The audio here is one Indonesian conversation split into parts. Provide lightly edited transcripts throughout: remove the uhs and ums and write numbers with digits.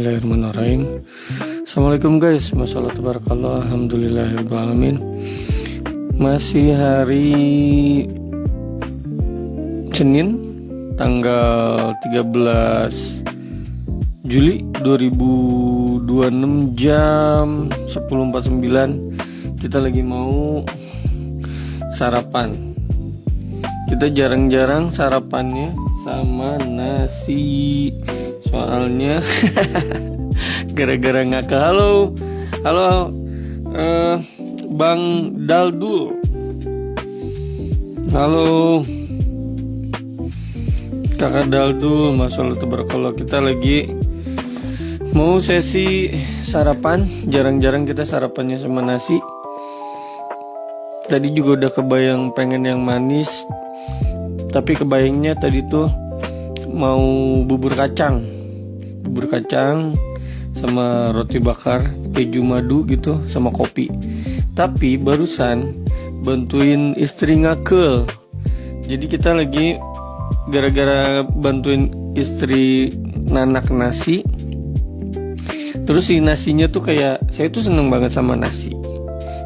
Bismillahirrahmanirrahim. Assalamualaikum guys. Masalah tabarakallah. Alhamdulillahirrahmanirrahim. Masih hari Senin tanggal 13 Juli 2026 jam 10.49. Kita lagi mau sarapan. Kita jarang-jarang sarapannya sama nasi. Soalnya gara-gara ngakak. Halo Bang Daldul. Halo Kakak Daldul. Masalah tabarakallah. Kita lagi mau sesi sarapan. Jarang-jarang kita sarapannya sama nasi. Tadi juga udah kebayang pengen yang manis, tapi kebayangnya tadi tuh mau bubur kacang sama roti bakar keju madu gitu sama kopi. Tapi barusan bantuin istri ngakel. Jadi kita lagi gara-gara bantuin istri nanak nasi. Terus si nasinya tuh kayak, saya tuh seneng banget sama nasi.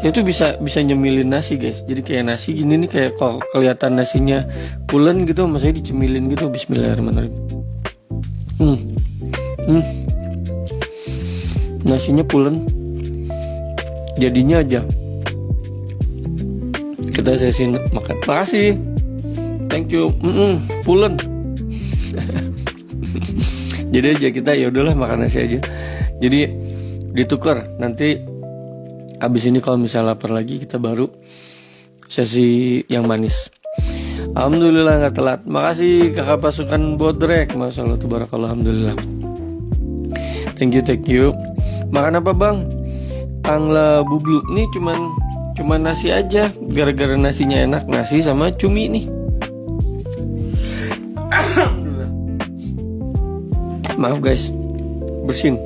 Saya tuh bisa nyemilin nasi guys. Jadi kayak nasi gini nih, kayak kalau kelihatan nasinya pulen gitu, maksudnya dicemilin gitu. Bismillahirrahmanirrahim. Nasinya pulen. Jadinya aja kita sesi makan. Makasih. Thank you. Pulen. Jadi aja kita ya udahlah makan nasi aja. Jadi ditukar nanti. Abis ini kalau misalnya lapar lagi kita baru sesi yang manis. Alhamdulillah nggak telat. Makasih kakak pasukan Bodrek. Masyaallah tabarakallah. Alhamdulillah. Thank you. Makan apa bang? Angla bublu. Nih cuman nasi aja. Gara-gara nasinya enak. Nasi sama cumi nih. Alhamdulillah. Maaf guys, bersin.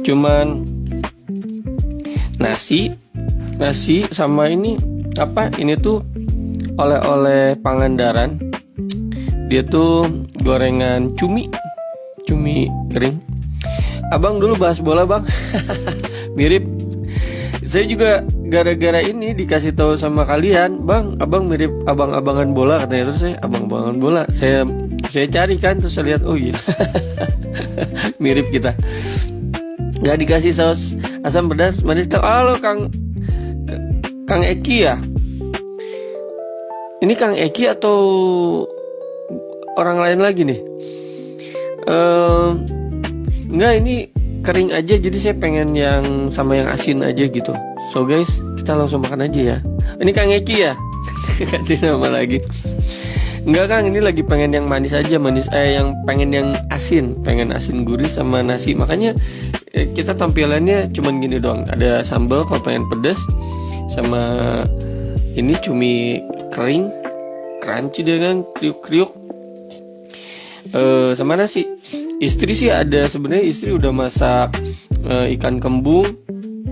Cuman nasi sama ini apa? Ini tuh oleh-oleh Pangandaran. Dia tuh gorengan cumi kering. Abang dulu bahas bola bang. Mirip. Saya juga gara-gara ini dikasih tahu sama kalian, bang, abang mirip abang-abangan bola katanya. Terus saya abang-abangan bola. Saya cari kan, terus saya lihat, oh iya. Mirip kita. Nggak dikasih saus asam pedas manis. Halo Kang Eki ya? Ini Kang Eki atau orang lain lagi nih? Enggak, ini kering aja. Jadi saya pengen yang sama yang asin aja gitu. So guys, kita langsung makan aja ya. Ini Kang Eki ya? Ganti nama lagi. Enggak Kang, ini lagi pengen yang manis aja. Yang pengen yang asin. Pengen asin gurih sama nasi. Makanya kita tampilannya cuman gini doang. Ada sambal kalau pengen pedas, sama ini cumi kering, crunchy dengan kriuk-kriuk, sama nasi. Istri sih ada, sebenarnya istri udah masak ikan kembung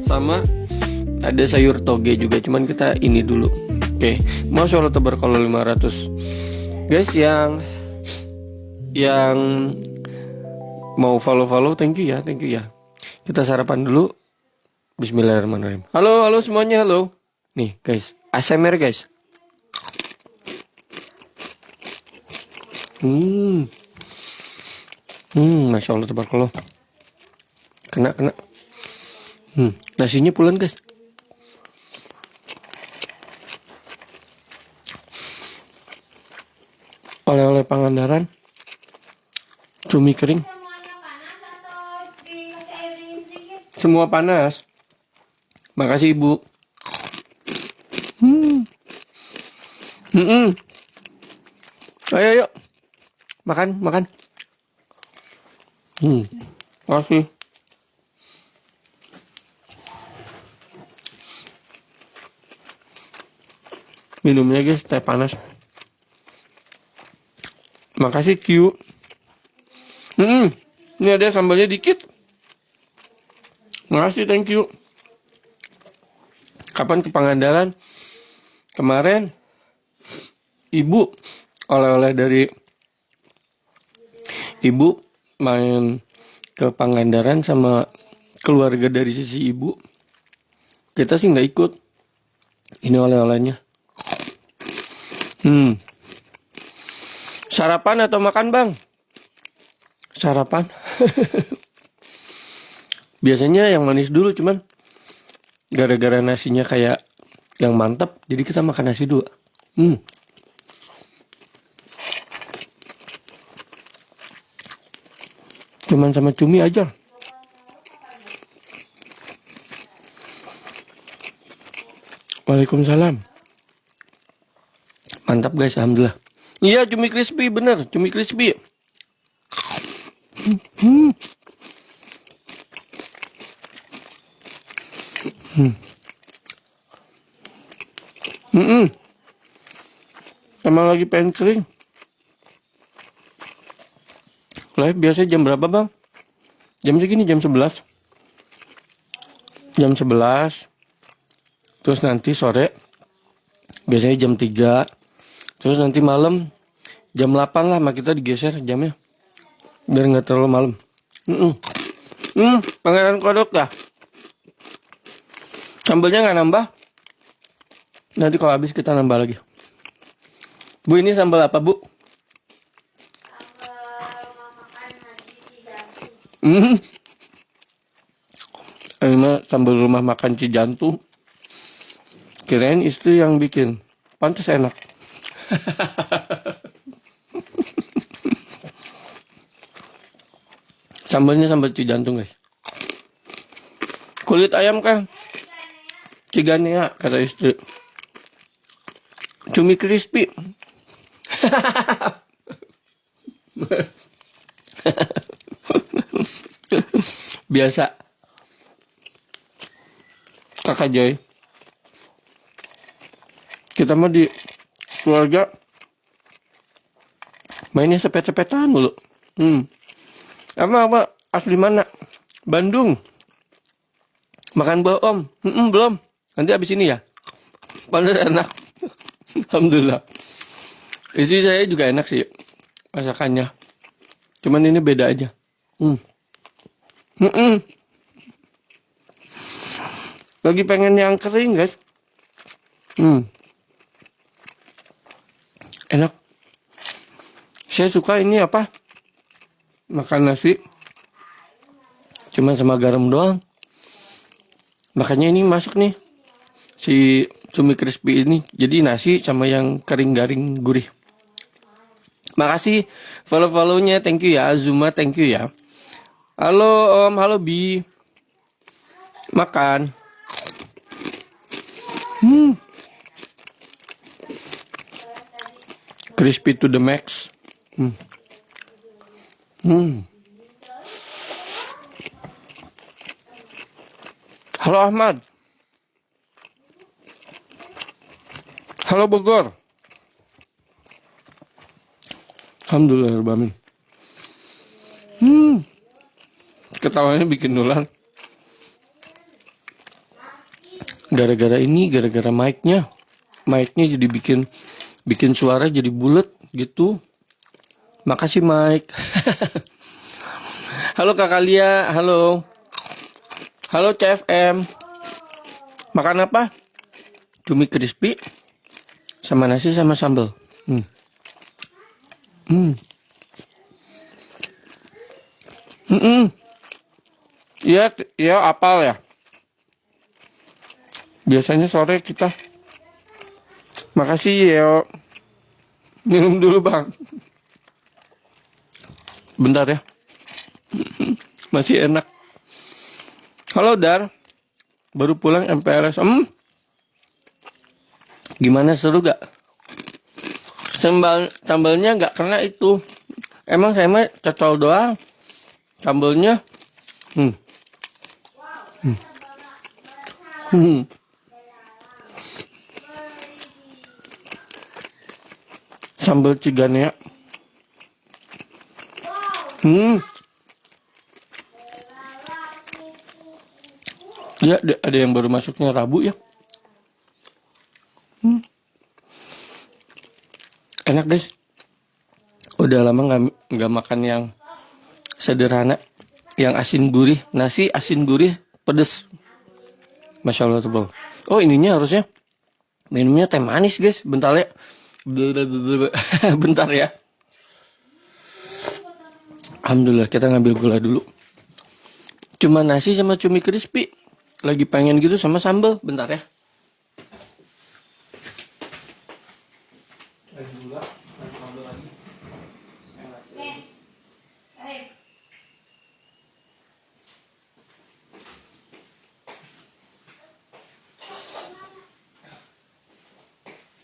sama ada sayur toge juga. Cuman kita ini dulu. Oke, Masya Allah tabarakallah 500. Guys yang mau follow thank you ya. Kita sarapan dulu. Bismillahirrahmanirrahim. Halo semuanya, halo. Nih guys, ASMR guys. Masya Allah tabarakallah. Kena. Nasinya pulen guys. Oleh-oleh Pangandaran, cumi kering. Semua panas. Makasih ibu. Ayo. Makan. Makasih. Minumnya guys, teh panas. Makasih Q. Ini ada sambalnya dikit. Makasih, thank you. Kapan ke Pangandaran? Kemarin ibu oleh-oleh dari ibu main ke Pangandaran sama keluarga dari sisi ibu. Kita sih nggak ikut. Ini oleh-olehnya. Sarapan atau makan, Bang? Sarapan. Biasanya yang manis dulu, cuman gara-gara nasinya kayak yang mantap, jadi kita makan nasi dulu. Cuman sama cumi aja. Waalaikumsalam. Mantap guys, alhamdulillah. Iya, cumi crispy, bener, cumi crispy. Emang lagi pengen kering. Live biasa jam berapa, Bang? Jam segini, jam 11. Jam 11. Terus nanti sore biasanya jam 3. Terus nanti malam jam 8 lah, mak kita digeser jamnya. Biar nggak terlalu malam. Panganan kodok dah. Sambalnya nggak nambah. Nanti kalau habis kita nambah lagi. Bu, ini sambal apa, Bu? Ini mah sambal rumah makan Cijantung. Kirain istri yang bikin. Pantes enak. Sambalnya sambal Cijantung, guys. Kulit ayam kan? Ciganea, kata istri. Cumi crispy. Biasa. Kakak Joy. Kita mah di keluarga mainnya sepet-sepetan mulu. Apa asli mana? Bandung. Makan belum? Belum. Nanti habis ini ya. Pantas enak. Alhamdulillah. Istri saya juga enak sih masakannya. Cuman ini beda aja. Lagi pengen yang kering, guys. Enak. Saya suka ini apa? Makan nasi cuman sama garam doang. Makanya ini masuk nih si cumi crispy ini. Jadi nasi sama yang kering garing gurih. Makasih follow-follownya, thank you ya. Azuma, thank you ya. Halo Om, halo Bi. Makan. Crispy to the max. Halo Ahmad. Halo Bogor. Alhamdulillah, Rabbil. Ketawanya bikin nular. Gara-gara ini, gara-gara mic-nya. Mic-nya jadi bikin suara jadi bulat gitu. Makasih Mike. Halo Kak Lia, halo. Halo CFM. Makan apa? Cumi crispy sama nasi sama sambal. Iya, apal ya. Biasanya sore kita. Makasih Yeo. Minum dulu Bang. Bentar ya. Masih enak. Halo Dar. Baru pulang MPLS. Gimana, seru gak? Sambalnya gak kena itu. Emang saya mah cocol doang. Sambalnya. Sambal Ciganea. Ya, ada yang baru masuknya Rabu ya. Enak guys. Udah lama nggak makan yang sederhana. yang asin gurih, nasi asin gurih pedes. Masya Allah tebal. Oh ininya harusnya minumnya teh manis guys. Bentar ya. Bentar ya. Alhamdulillah kita ngambil gula dulu. Cuma nasi sama cumi crispy. Lagi pengen gitu sama sambal. Bentar ya. Lagi gula, lagi sambal lagi.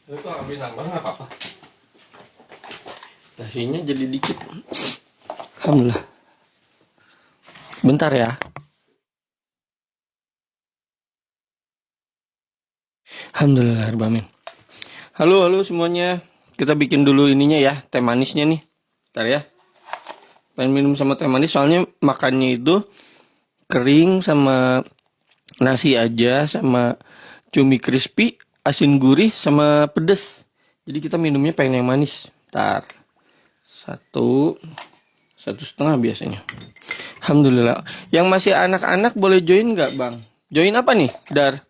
Itu ambil nambah nggak apa-apa. Nasinya jadi dikit. Alhamdulillah. Bentar ya. Alhamdulillah, Amin. Halo semuanya. Kita bikin dulu ininya ya, teh manisnya nih. Bentar ya. Pengen minum sama teh manis soalnya makannya itu kering sama nasi aja sama cumi crispy, asin gurih sama pedes. Jadi kita minumnya pengen yang manis. Bentar. Satu setengah biasanya. Alhamdulillah. Yang masih anak-anak boleh join nggak bang? Join apa nih, Dar?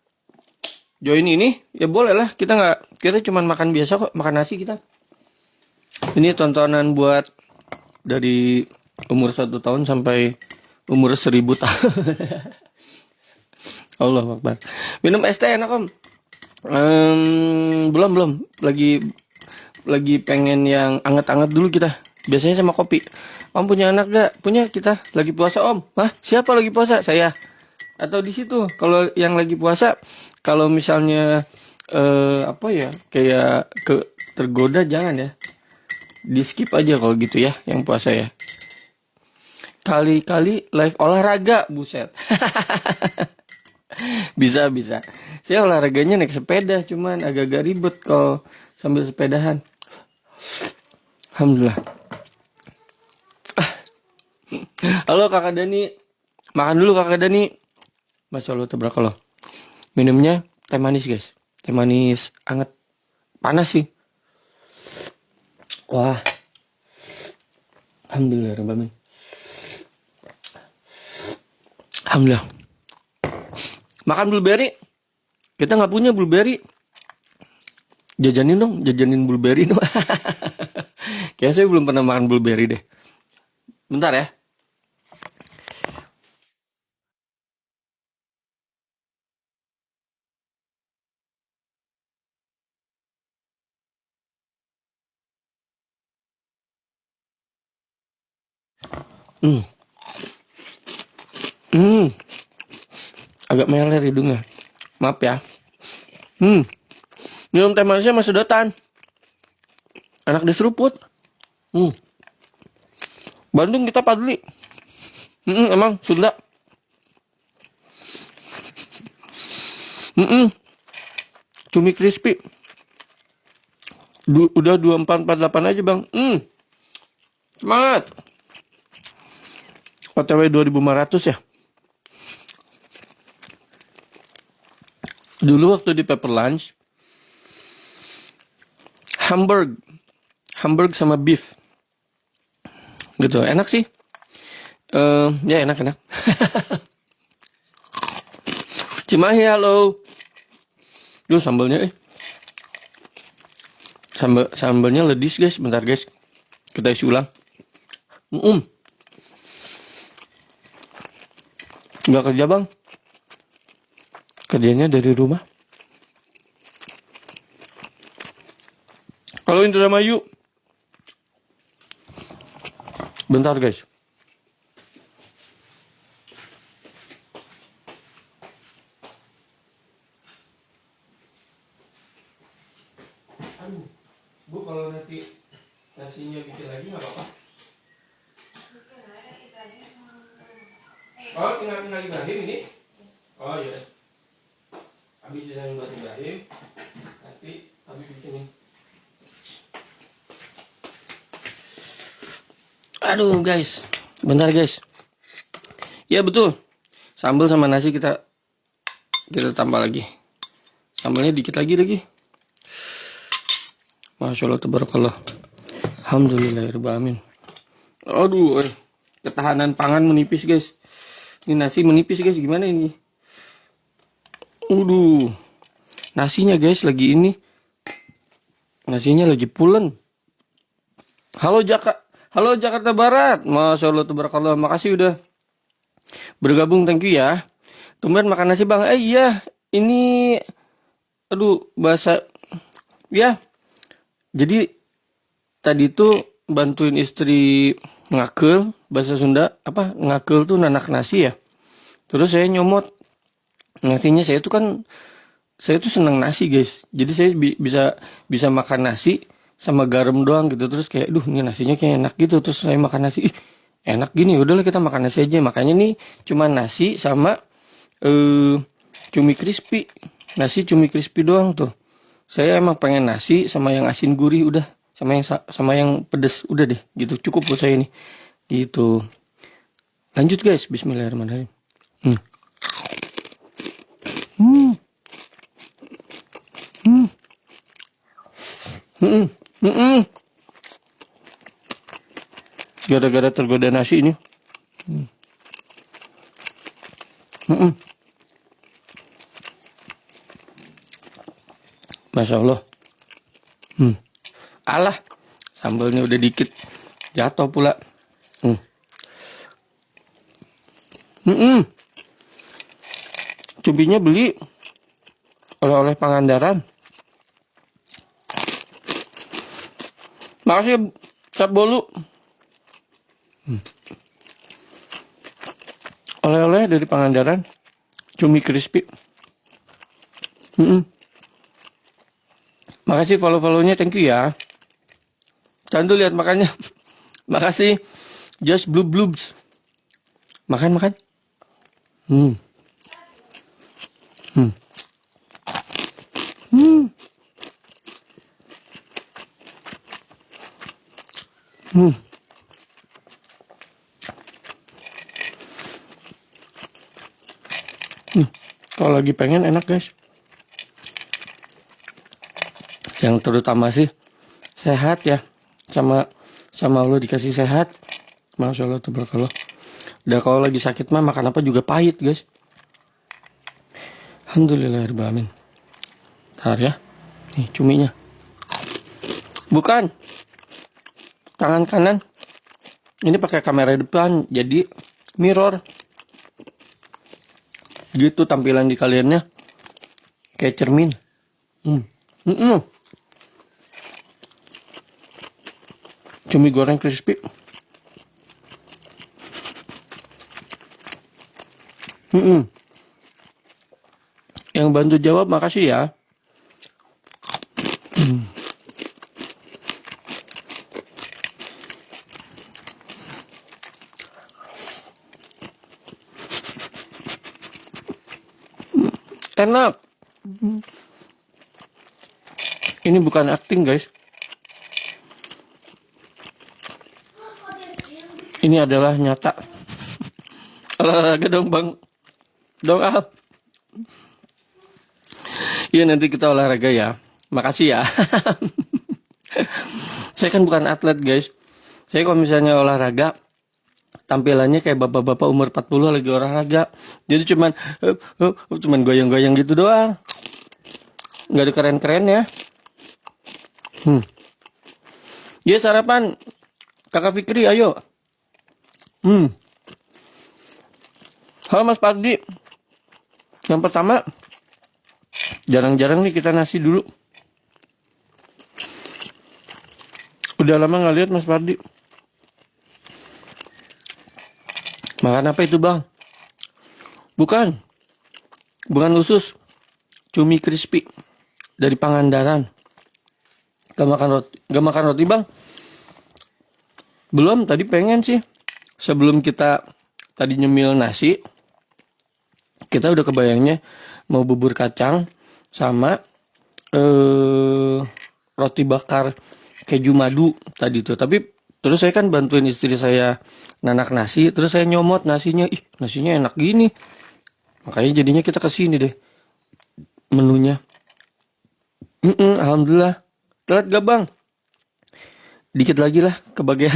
Join ini ya boleh lah. Kita cuman makan biasa kok, makan nasi kita. Ini tontonan buat dari umur 1 tahun sampai umur 1000 tahun. Allah Akbar. Minum es teh enak om. Belum. Lagi pengen yang anget-anget dulu kita. Biasanya sama kopi. Om punya anak gak? Punya kita. Lagi puasa om. Hah? Siapa lagi puasa? Saya. Atau di situ. Kalau yang lagi puasa, kalau misalnya kayak tergoda jangan ya. Di skip aja kalau gitu ya, yang puasa ya. Kali-kali live olahraga, buset. Bisa. Saya olahraganya naik sepeda, cuman agak-agak ribet kalau sambil sepedahan. Alhamdulillah. Halo kakak Dani. Makan dulu kakak Dani. Masya Allah tabarakallah. Minumnya teh manis guys. Teh manis anget. Panas sih. Wah. Alhamdulillah Rabbil Alamin. Alhamdulillah. Makan blueberry. Kita nggak punya blueberry. Jajanin blueberry dong. Kayaknya saya belum pernah makan blueberry deh. Bentar ya. Agak meler hidungnya. Maaf ya. Minum teh manisnya sama sedotan. Enak diseruput. Bandung kita paduli. Emang Sunda. Cumi crispy. Udah 2448 aja bang. Semangat. OTW 2500 ya. Dulu waktu di Pepper Lunch, Hamburg sama beef, gitu, enak sih. Ya enak. Cimahi halo. Duh sambalnya sambalnya ledis guys. Bentar guys, kita isi ulang. Nggak kerja bang, kerjanya dari rumah. Kalau Indramayu, bentar guys. Aduh, Bu kalau nanti nasinya bikin lagi nggak apa-apa. Oh tinggal Ibrahim ini. Oh iya. Habis desain buat Ibrahim, nanti habis bikin ini. Aduh guys, bentar guys. Ya betul, sambal sama nasi kita tambah lagi. Sambalnya dikit lagi. Masya Allah tabarakallah. Alhamdulillahirrahmanirrahim. Aduh ketahanan pangan menipis guys. Ini nasi menipis guys, gimana ini? Nasinya guys lagi ini. Nasinya lagi pulen. Halo Jakarta Barat. Masya Allah tabarakallah. Makasih udah bergabung, thank you ya. Tumben makan nasi bang. Iya, ini bahasa ya. Jadi tadi tuh bantuin istri ngakel, bahasa Sunda apa ngakel tuh nanak nasi ya. Terus saya nyomot nasinya. Saya tuh seneng nasi guys. Jadi saya bisa makan nasi sama garam doang gitu. Terus kayak ini nasinya kayak enak gitu. Terus saya makan nasi, enak gini, udahlah kita makan nasi aja. Makanya nih cuma nasi sama cumi crispy. Nasi cumi crispy doang tuh. Saya emang pengen nasi sama yang asin gurih udah, sama yang pedes udah deh gitu. Cukup buat saya ini. Gitu. Lanjut guys, bismillahirrahmanirrahim. Gara-gara tergoda nasi ini. Masya Allah. Alah, sambalnya udah dikit, jatuh pula. Cubinya beli oleh Pangandaran. Makasih Cap Bolu. Oleh-oleh dari Pangandaran, cumi crispy. Makasih follow-follownya, thank you ya. Candu lihat makannya. Makasih Just Bloobs. Makan. Kalau lagi pengen enak guys. Yang terutama sih sehat ya, sama Allah dikasih sehat. Masya Allah tabarakallah. Udah kalau lagi sakit mah makan apa juga pahit guys. Alhamdulillahirabbil alamin. Ntar ya. Nih cuminya. Bukan. Tangan kanan. Ini pakai kamera depan jadi mirror. Gitu tampilan di kaliannya. Kayak cermin. Cumi goreng crispy. Yang bantu jawab makasih ya. Enak. Ini bukan acting guys. Ini adalah nyata. Olahraga dong bang. Dong up. Iya nanti kita olahraga ya. Makasih ya. Saya kan bukan atlet guys. Saya kalau misalnya olahraga, tampilannya kayak bapak-bapak umur 40 lagi olahraga. Jadi cuman goyang-goyang gitu doang. Nggak ada keren-keren ya. Ya sarapan. Kakak Fikri ayo. Halo Mas Pagdi. Yang pertama, jarang-jarang nih kita nasi dulu. Udah lama nggak lihat Mas Pardi. Makan apa itu bang? Bukan usus. Cumi crispy dari Pangandaran. Gak makan roti bang? Belum, tadi pengen sih. Sebelum kita tadi nyemil nasi, kita udah kebayangnya mau bubur kacang sama roti bakar keju madu tadi tuh. Tapi terus saya kan bantuin istri saya nanak nasi, terus saya nyomot nasinya. Nasinya enak gini. Makanya jadinya kita kesini deh menunya. Alhamdulillah. Telat gak bang? Dikit lagi lah kebagian.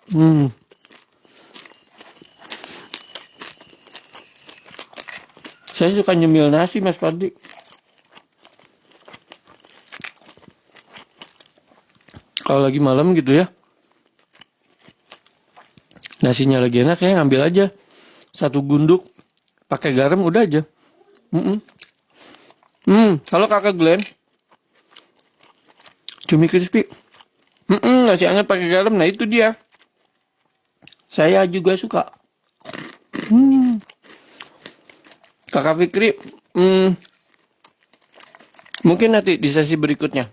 Hmm. Saya suka nyemil nasi, Mas Pardi. Kalau lagi malam gitu ya, nasinya lagi enak ya, ngambil aja satu gunduk, pakai garam udah aja. Halo kakak Glenn, cumi crispy. Nasi hangat pakai garam, nah itu dia. Saya juga suka. Kakak Fikri, mungkin nanti di sesi berikutnya.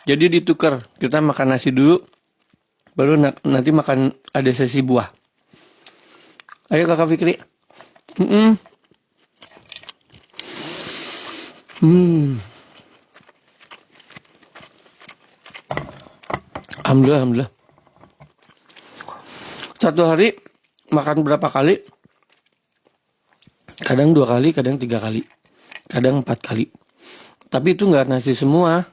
Jadi ditukar, kita makan nasi dulu, baru nanti makan ada sesi buah. Ayo kakak Fikri. Alhamdulillah. Satu hari makan berapa kali? Kadang 2 kali, kadang 3 kali, kadang 4 kali. Tapi itu nggak nasi semua.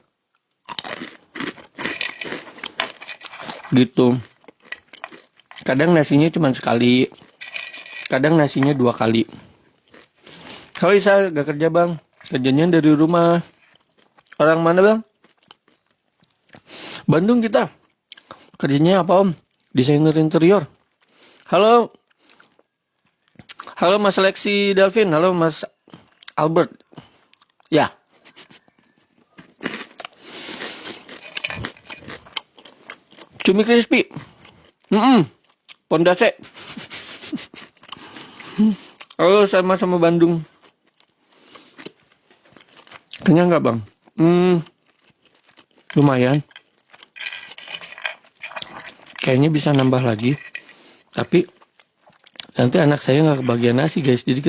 Gitu. Kadang nasinya cuma sekali, kadang nasinya 2 kali. Kalau Isa gak kerja bang, kerjanya dari rumah. Orang mana bang? Bandung kita. Kerjanya apa om? Desainer interior. Halo Mas Lexi Delvin, halo Mas Albert. Ya. Cumi crispy. Pondase. Halo sama-sama Bandung. Kenyang nggak bang? Lumayan. Kayaknya bisa nambah lagi. Tapi nanti anak saya nggak kebagian nasi guys. Jadi